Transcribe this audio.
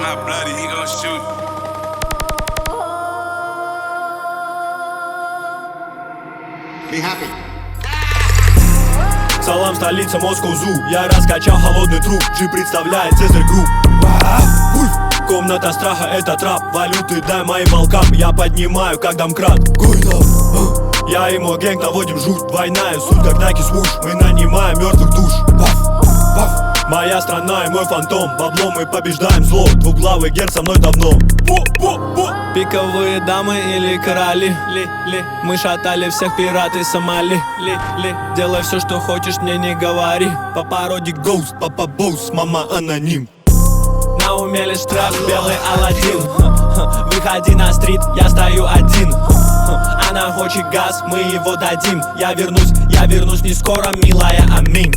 hot blooded, he gon' shoot. Be happy. Салам, столица Москву-Зу. Я раскачал холодный труп. G представляет Цезарь Групп. Комната страха, это трап. Валюты дай моим волкам. Я поднимаю, как домкрат. Я и мой гэнг наводим жуть. Двойная суть, как Nike свуш. Мы нанимаем мертвых душ. Моя страна и мой фантом. Бабло мы побеждаем зло. Двуглавый герб со мной давно. Пиковые дамы или короли. Мы шатали всех пираты Сомали. Делай все, что хочешь, мне не говори. По породе Ghost, папа босс, мама аноним. На уме лишь трап, белый Аладдин. Выходи на стрит, я стою один. Она хочет газ, мы его дадим. Я вернусь не скоро, милая, аминь.